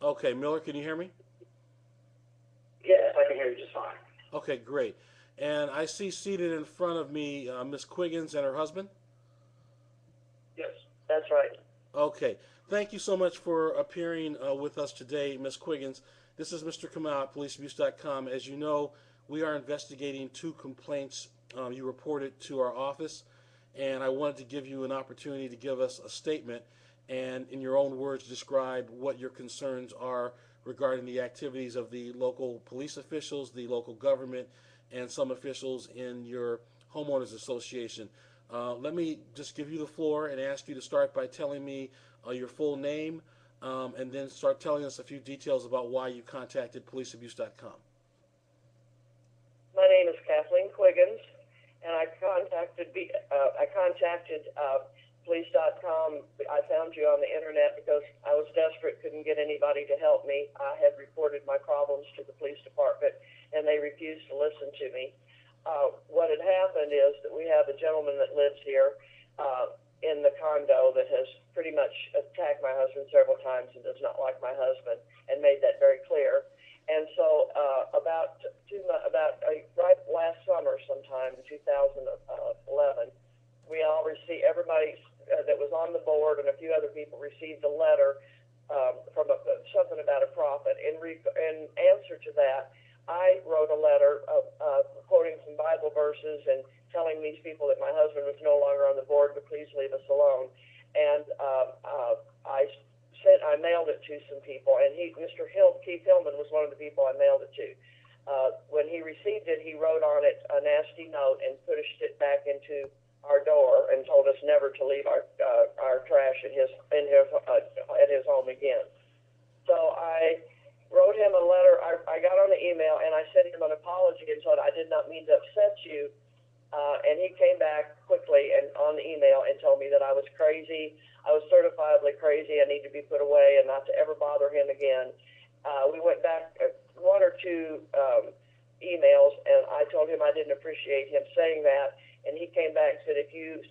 Okay, Miller, can you hear me? Yes, I can hear you just fine. Okay, great. And I see seated in front of me Miss Quiggins and her husband. Yes, that's right. Okay, thank you so much for appearing with us today, Miss Quiggins. This is Mr. Kamal at policeabuse.com. As you know, we are investigating two complaints you reported to our office, and I wanted to give you an opportunity to give us a statement and, in your own words, describe what your concerns are regarding the activities of the local police officials, the local government, and some officials in your homeowners association. Let me just give you the floor and ask you to start by telling me your full name and then start telling us a few details about why you contacted policeabuse.com. My name is Kathleen Quiggins, and I contacted police.com. I found you on the internet because I was desperate, couldn't get anybody to help me. I had reported my problems to the police department, and they refused to listen to me. What had happened is that we have a gentleman that lives here in the condo that has pretty much attacked my husband several times and does not like my husband, and made that very clear. And so right last summer, sometime in 2011, we all received, everybody that was on the board and a few other people received a letter from something about a prophet. In answer to that, I wrote a letter quoting some Bible verses and telling these people that my husband was no longer on the board to please leave us alone. And I mailed it to some people, and Keith Hillman was one of the people I mailed it to. When he received it, he wrote on it a nasty note and pushed it back into our door and told us never to leave our trash at his home again. So I wrote him a letter. I got on the email and I sent him an apology and said I did not mean to upset you. And he came back quickly and on the email and told me that I was crazy. I was certifiably crazy. I need to be put away and not to ever bother him again. We went back one or two emails, and I told him I didn't appreciate him saying that. And he came back and said, if you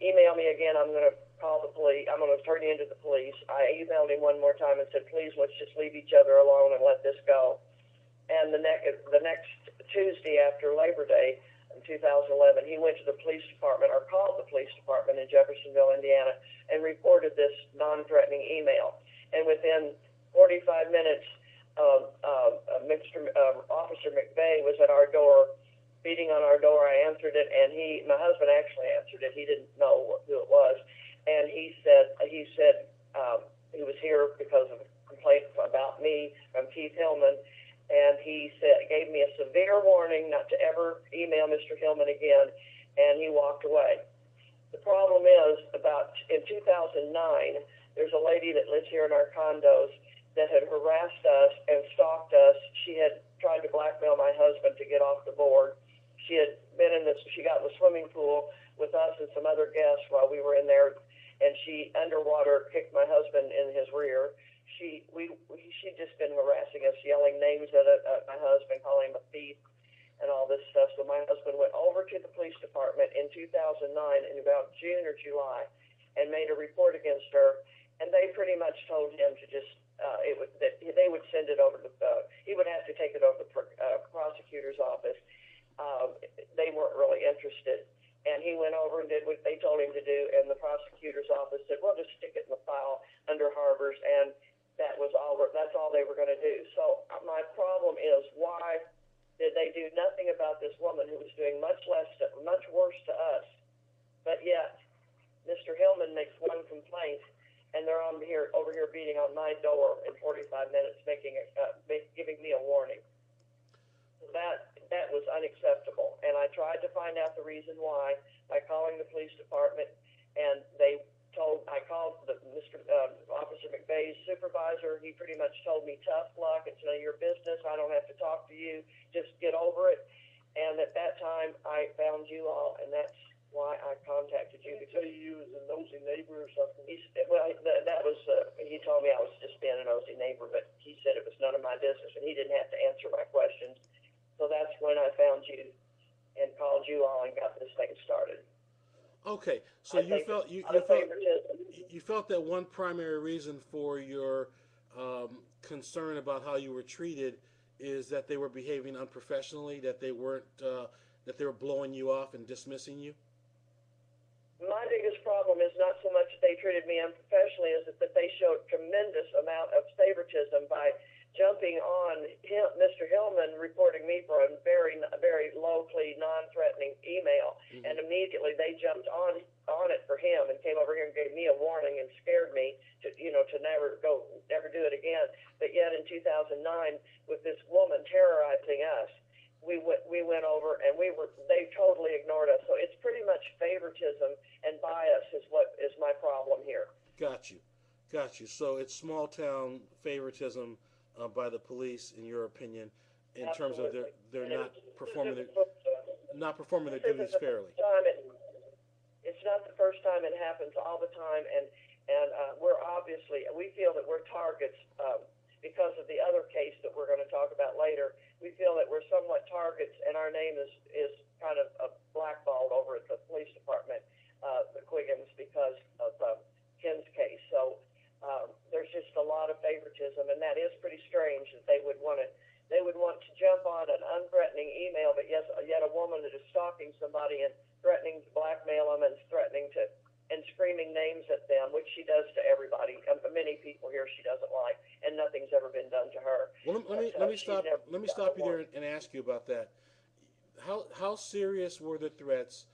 email me again, I'm going to call the police. I'm going to turn you into the police. I emailed him one more time and said, please, let's just leave each other alone and let this go. And the next Tuesday after Labor Day in 2011, he went to the police department or called the police department in Jeffersonville, Indiana, and reported this non-threatening email. And within 45 minutes, Officer McVeigh was at our door, beating on our door. I answered it, and my husband actually answered it. He didn't know who it was, and he said he was here because of a complaint about me from Keith Hillman. And he gave me a severe warning not to ever email Mr. Hillman again, and he walked away. The problem is, in 2009, there's a lady that lives here in our condos that had harassed us and stalked us. She had tried to blackmail my husband to get off the board. She got in the swimming pool with us and some other guests while we were in there, and she underwater kicked my husband in his rear. She'd just been harassing us, yelling names at my husband, calling him a thief and all this stuff. So my husband went over to the police department in 2009 in about June or July and made a report against her. And they pretty much told him to just, that they would send it over to, he would have to take it over to the prosecutor's office. They weren't really interested. And he went over and did what they told him to do, and the prosecutor's office said, well, just stick it in the file under Harbors, and that's all they were going to do. So my problem is, why did they do nothing about this woman who was doing much worse to us? But yet, Mr. Hillman makes one complaint, and they're over here beating on my door in 45 minutes, giving me a warning. So that was unacceptable, and I tried to find out the reason why by calling the police department, and I called Officer McVeigh's supervisor. He pretty much told me, tough luck, it's none of your business, I don't have to talk to you, just get over it. And at that time, I found you all, and that's why I contacted you. Did he tell you was a nosy neighbor or something? He told me I was just being a nosy neighbor, but he said it was none of my business, and he didn't have to answer my questions. So that's when I found you and called you all and got this thing started. Okay, so I you think felt it's a lot of favoritism. you felt that one primary reason for your concern about how you were treated is that they were behaving unprofessionally, that they weren't that they were blowing you off and dismissing you. My biggest problem is not so much that they treated me unprofessionally, is that they showed tremendous amount of favoritism by jumping on him, Mr. Hillman, reporting me for a very locally, non-threatening email, and immediately they jumped on it for him and came over here and gave me a warning and scared me to never do it again. But yet in 2009, with this woman terrorizing us, we went over and they totally ignored us. So it's pretty much favoritism and bias is what is my problem here. Got you, got you. So it's small town favoritism by the police, in your opinion, in terms of they're not performing their duties fairly. It's not the first time, it happens all the time, and we feel that we're targets because of the other case that we're going to talk about later. We feel that we're somewhat targets, and our name is kind of blackballed over at the police department, the Quiggins, because of Ken's case. So there's just a lot of favoritism, and that is pretty strange that they would want to jump on an unthreatening email, but yet a woman that is stalking somebody and threatening to blackmail them and screaming names at them, which she does to everybody. Many people here she doesn't like, and nothing's ever been done to her. Well, let me stop you there and ask you about that. How serious were the threats?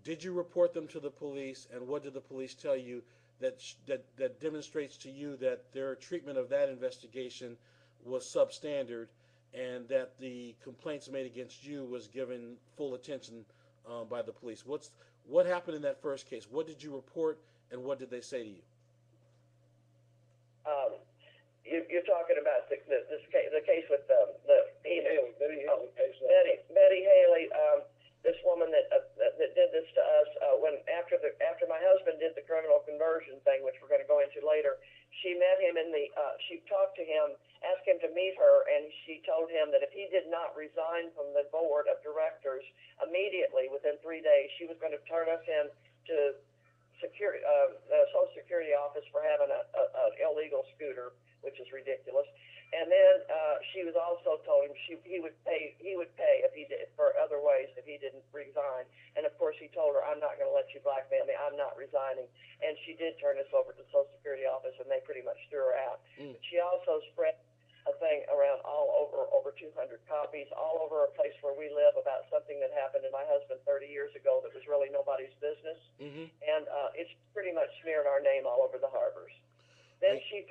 Did you report them to the police, and what did the police tell you that demonstrates to you that their treatment of that investigation was substandard, and that the complaints made against you was given full attention by the police? What happened in that first case? What did you report, and what did they say to you? You're talking about the case with the email. Betty Haley case. Betty Haley, this woman that did this to us after my husband did the criminal conversion thing, which we're going to go into later. She met him she talked to him, asked him to meet her, and she told him that if he did not resign from the board of directors immediately within 3 days, she was going to turn us in to the Social Security office for having an illegal scooter, which is ridiculous. And then she was also told him he would pay if he did for other ways if he didn't resign. And of course he told her, I'm not going to let you blackmail me. I'm not resigning. And she did turn us over to the Social Security office, and they pretty much threw her out. But she also spread a thing around over 200 copies all over a place where we live about something that happened to my husband 30 years ago that was really nobody's business. And it's pretty much smeared our name all over the harbors. Then she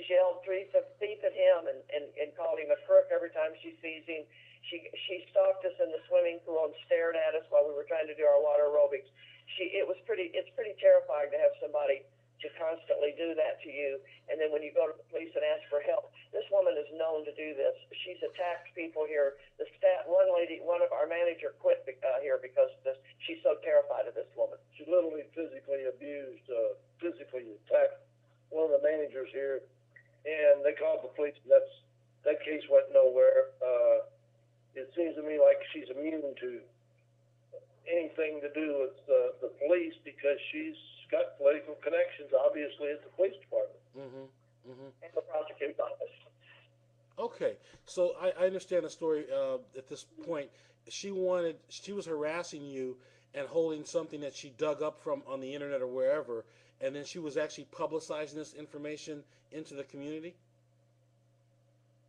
yelled thief at him and called him a crook every time she sees him. She stalked us in the swimming pool and stared at us while we were trying to do our water aerobics. It's pretty terrifying to have somebody to constantly do that to you, and then when you go to the police and ask for help, this woman is known to do this. She's attacked people here. One of our manager quit here because of this. She's so terrified of this woman. She literally physically abused, physically attacked one of the managers here, and they called the police. That case went nowhere. It seems to me like she's immune to anything to do with the police because she's got political connections, obviously, at the police department. And the prosecutor's office. Okay, so I understand the story at this point. She was harassing you and holding something that she dug up from on the internet or wherever, and then she was actually publicizing this information into the community?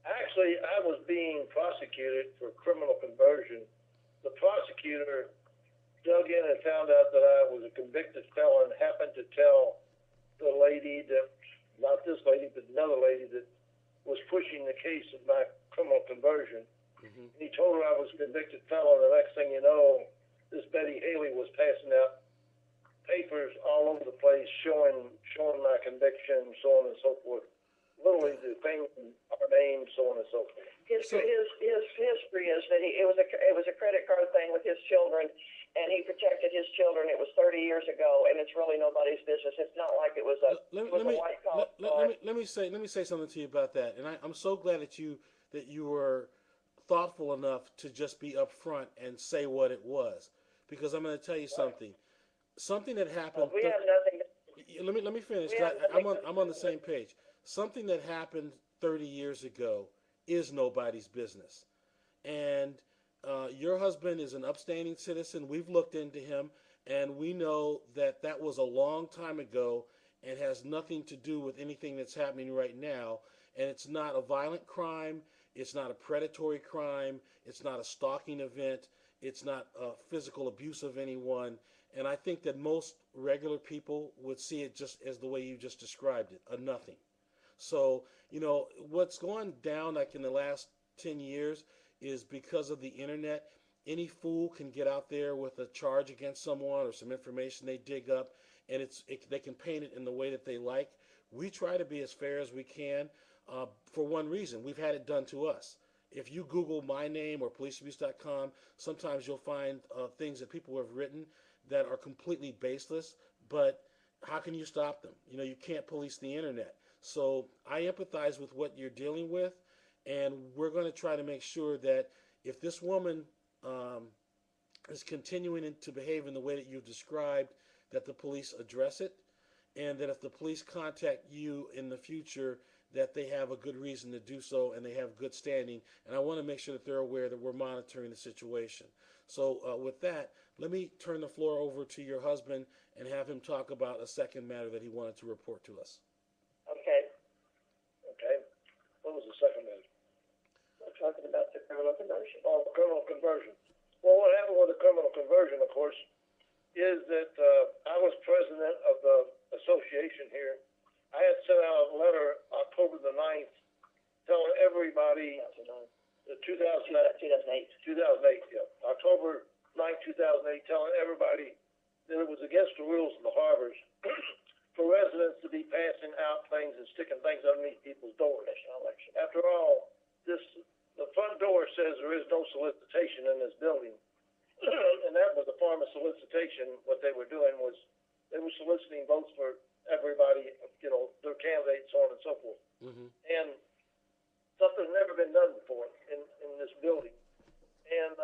Actually, I was being prosecuted for criminal conversion. The prosecutor dug in and found out that I was a convicted felon, happened to tell the lady not this lady, but another lady that was pushing the case of my criminal conversion. He told her I was a convicted felon. The next thing you know, this Betty Haley was passing out papers all over the place showing my conviction, so on and so forth. Literally defaming our name, so on and so forth. His history is that it was a credit card thing with his children, and he protected his children. It was 30 years ago, and it's really nobody's business. It's not like it was a white collar. Let me say something to you about that, and I'm so glad that you were thoughtful enough to just be upfront and say what it was, because I'm going to tell you something. something that happened. We have nothing. Let me finish. We 'Cause have nothing. I'm on the same page. Something that happened 30 years ago is nobody's business. And your husband is an upstanding citizen. We've looked into him, and we know that that was a long time ago and has nothing to do with anything that's happening right now. And it's not a violent crime. It's not a predatory crime. It's not a stalking event. It's not physical abuse of anyone. And I think that most regular people would see it just as the way you just described it, a nothing. So, what's going down like in the last 10 years is because of the internet. Any fool can get out there with a charge against someone or some information they dig up, and they can paint it in the way that they like. We try to be as fair as we can for one reason. We've had it done to us. If you Google my name or policeabuse.com, sometimes you'll find things that people have written that are completely baseless, but how can you stop them? You can't police the internet. So I empathize with what you're dealing with, and we're going to try to make sure that if this woman is continuing to behave in the way that you've described, that the police address it, and that if the police contact you in the future, that they have a good reason to do so and they have good standing. And I want to make sure that they're aware that we're monitoring the situation. So with that, let me turn the floor over to your husband and have him talk about a second matter that he wanted to report to us. Okay. Okay. What was the second matter? We're talking about the criminal conversion. Oh, criminal conversion. Well, what happened with the criminal conversion, of course, is that I was president of the association here. I had sent out a letter October the 9th telling everybody, 2008, yeah, October 9th, 2008, telling everybody that it was against the rules of the harbors for residents to be passing out things and sticking things underneath people's doors. After all, the front door says there is no solicitation in this building. And that was a form of solicitation. What they were doing was they were soliciting votes for everybody, their candidates, so on and so forth. Mm-hmm. And something's never been done before in this building. And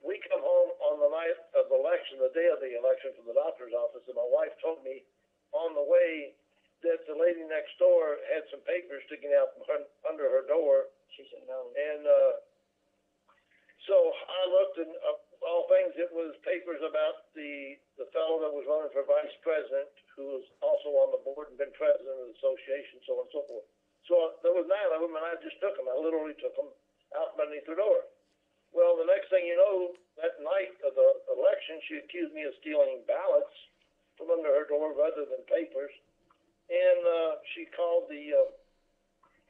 we come home on the night of the election, the day of the election, from the doctor's office, and my wife told me on the way that the lady next door had some papers sticking out from under her door. She said no. And so I looked, and all things, it was papers about the fellow that was running for vice president, who was also on the board and been president of the association, so on and so forth. So there was 9 of them, and I just took them. I literally took them out from underneath the door. Well, the next thing you know, that night of the election, she accused me of stealing ballots from under her door rather than papers. And she called the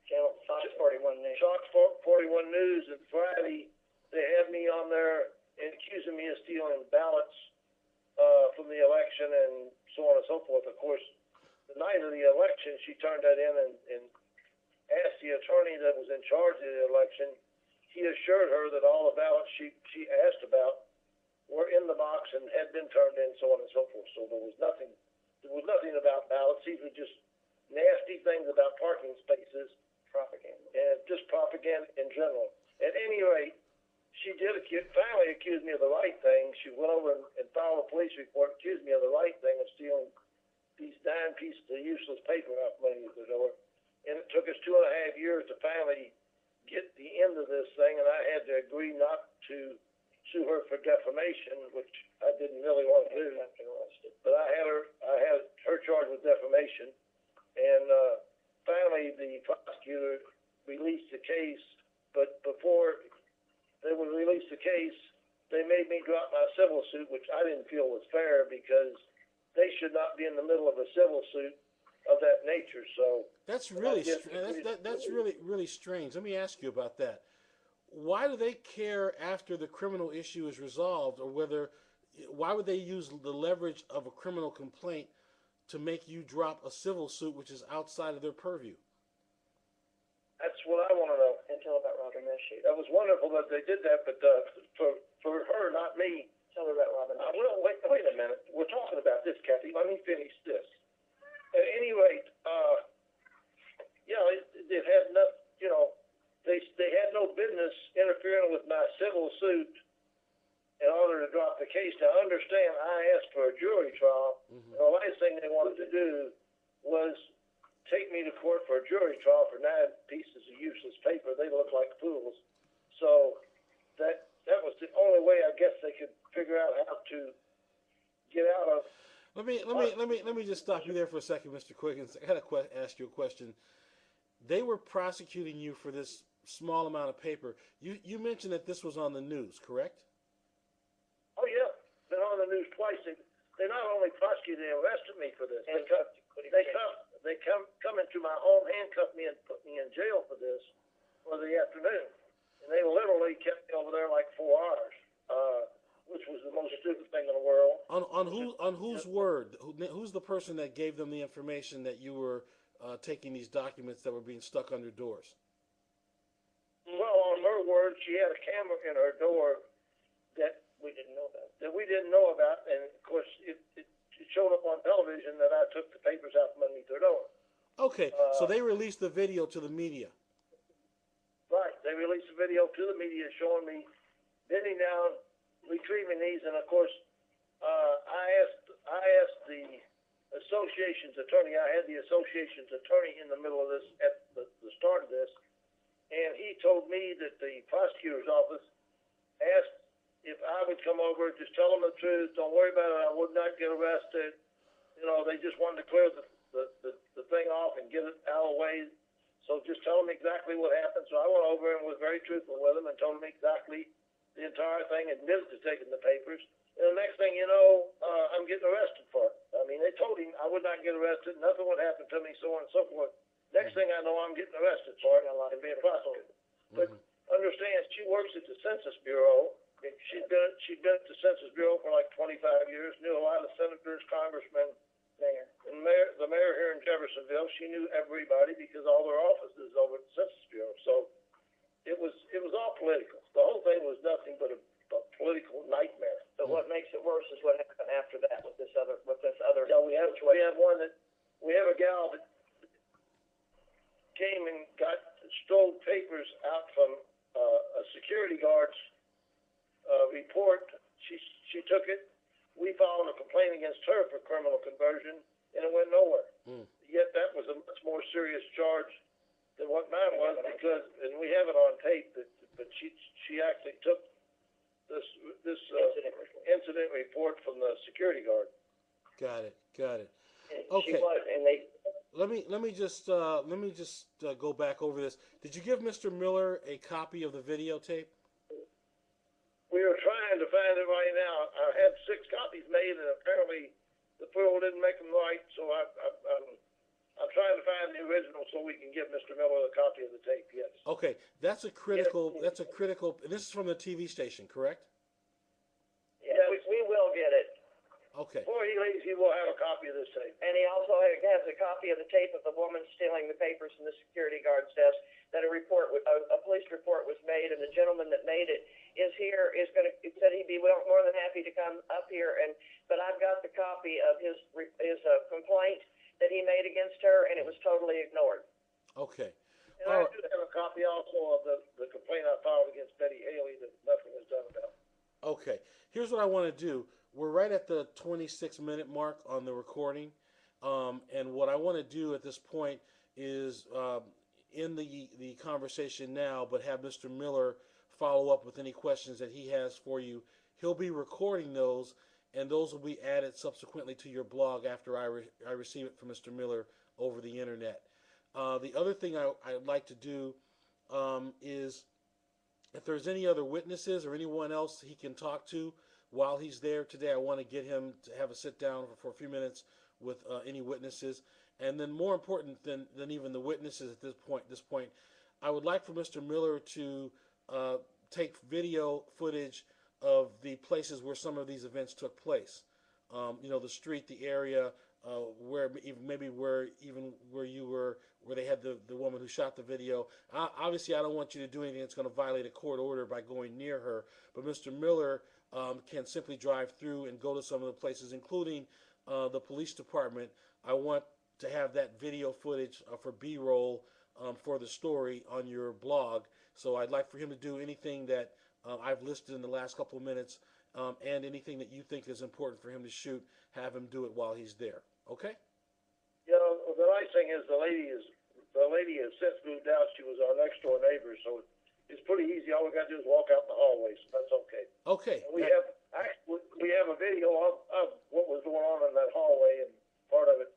Channel Fox 41 News. Fox 41 News, and Friday they had me on there and accusing me of stealing ballots from the election and so on and so forth. Of course, the night of the election, she turned that in and asked the attorney that was in charge of the election. He assured her that all the ballots she asked about were in the box and had been turned in, so on and so forth. So there was nothing about ballots. These were just nasty things about parking spaces, Propaganda. and just propaganda in general. At any rate, she did finally accuse me of the right thing. She went over and filed a police report, accused me of the right thing of stealing these 9 pieces of useless paper out from underneath the door. And it took us 2.5 years to finally get the end of this thing, and I had to agree not to sue her for defamation, which I didn't really want to do. But I had her charged with defamation, and finally the prosecutor released the case. But before they would release the case, they made me drop my civil suit, which I didn't feel was fair because they should not be in the middle of a civil suit of that nature. So that's really that's really strange. Let me ask you about that. Why do they care after the criminal issue is resolved, or why would they use the leverage of a criminal complaint to make you drop a civil suit which is outside of their purview? That's what I want to know. And tell about Robin Mesheet. That was wonderful that they did that, but for her, not me. Tell her about Robin Mesheet. Well, wait a minute. We're talking about this, Kathy. Let me finish this. At any rate, it had no, they had no business interfering with my civil suit in order to drop the case. Now, understand, I asked for a jury trial, and the last thing they wanted to do was take me to court for a jury trial for 9 pieces of useless paper. They look like fools. So that was the only way I guess they could figure out how to get out of. Let me just stop you there for a second, Mr. Quiggins. I got to ask you a question. They were prosecuting you for this small amount of paper. You mentioned that this was on the news, correct? Oh yeah, been on the news twice. They not only prosecuted, they arrested me for this. They come into my home, handcuffed me, and put me in jail for this for the afternoon. And they literally kept me over there like 4 hours, which was the most stupid thing in the world. On whose word? Who's the person that gave them the information that you were taking these documents that were being stuck under doors? Well, on her word, she had a camera in her door that we didn't know about, and of course it showed up on television that I took the papers out from underneath her door. Okay, so they released the video to the media. Right, they released a video to the media showing me bending down, retrieving these, and of course, I asked the association's attorney. I had the association's attorney in the middle of this at the start of this, and he told me that the prosecutor's office asked if I would come over, just tell them the truth, don't worry about it, I would not get arrested. You know, they just wanted to clear the thing off and get it out of the way. So just tell them exactly what happened. So I went over and was very truthful with them and told them exactly the entire thing, admitted to taking the papers. And the next thing you know, I'm getting arrested for it. I mean, they told him I would not get arrested, nothing would happen to me, so on and so forth. Next thing I know, I'm getting arrested for it and being prosecuted. But understand, she works at the Census Bureau. She'd been at the Census Bureau for like 25 years, knew a lot of senators, congressmen, the mayor here in Jeffersonville. She knew everybody because all their offices over at the Census Bureau. So it was all political. The whole thing was nothing but a political nightmare. So what makes it worse is what happened after that with this other. Yeah, we have a gal that came and stole papers out from a security guard's report. She took it. We filed a complaint against her for criminal conversion, and it went nowhere. Yet that was a much more serious charge than what mine was, because, and we have it on tape, but she actually took this incident report from the security guard. Got it. Okay. Okay. She was, and they. Let me just go back over this. Did you give Mr. Miller a copy of the videotape? We are trying to find it right now. I had 6 copies made, and apparently the fool didn't make them right. So I'm trying to find the original so we can give Mr. Miller a copy of the tape. Yes. Okay, that's a critical. That's a critical. This is from the TV station, correct? Yeah, we will get it. Okay. Before he leaves, he will have a copy of this tape. And he also has a copy of the tape of the woman stealing the papers from the security guard's desk. That a police report was made, and the gentleman that made it is here. It said he'd be more than happy to come up here, but I've got the copy of his complaint that he made against her, and it was totally ignored. Okay. And I do have a copy also of the complaint I filed against Betty Haley that nothing was done about. Okay. Here's what I want to do. We're right at the 26-minute mark on the recording, and what I want to do at this point is end the conversation now, but have Mr. Miller follow up with any questions that he has for you. He'll be recording those, and those will be added subsequently to your blog after I receive it from Mr. Miller over the internet. The other thing I'd like to do is, if there's any other witnesses or anyone else he can talk to while he's there today, I want to get him to have a sit down for a few minutes with any witnesses. And then more important than even the witnesses at this point, I would like for Mr. Miller to take video footage of the places where some of these events took place. The street, the area, where you were, where they had the woman who shot the video. Obviously, I don't want you to do anything that's going to violate a court order by going near her, but Mr. Miller can simply drive through and go to some of the places, including the police department. I want to have that video footage for B-roll for the story on your blog. So I'd like for him to do anything that I've listed in the last couple of minutes, and anything that you think is important for him to shoot, have him do it while he's there. Okay? You know, the nice thing is the lady has since moved out. She was our next door neighbor, so it's pretty easy. All we got to do is walk out in the hallway, so that's okay. Okay. And we have a video of what was going on in that hallway and part of it,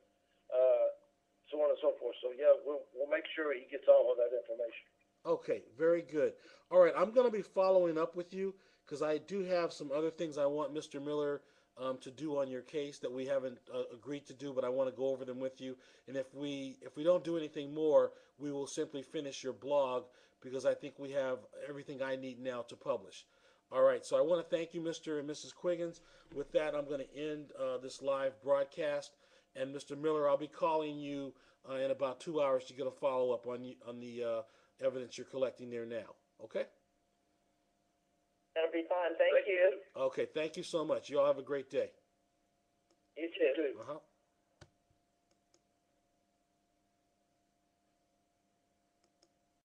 so on and so forth. So yeah, we'll make sure he gets all of that information. Okay, very good. All right, I'm going to be following up with you because I do have some other things I want Mr. Miller to do on your case that we haven't agreed to do, but I want to go over them with you. And if we don't do anything more, we will simply finish your blog because I think we have everything I need now to publish. All right, so I want to thank you, Mr. and Mrs. Quiggins. With that, I'm going to end this live broadcast. And Mr. Miller, I'll be calling you in about 2 hours to get a follow-up on the evidence you're collecting there now. Okay? That'll be fine. Thank you. Okay, thank you so much. You all have a great day. You too. Uh-huh.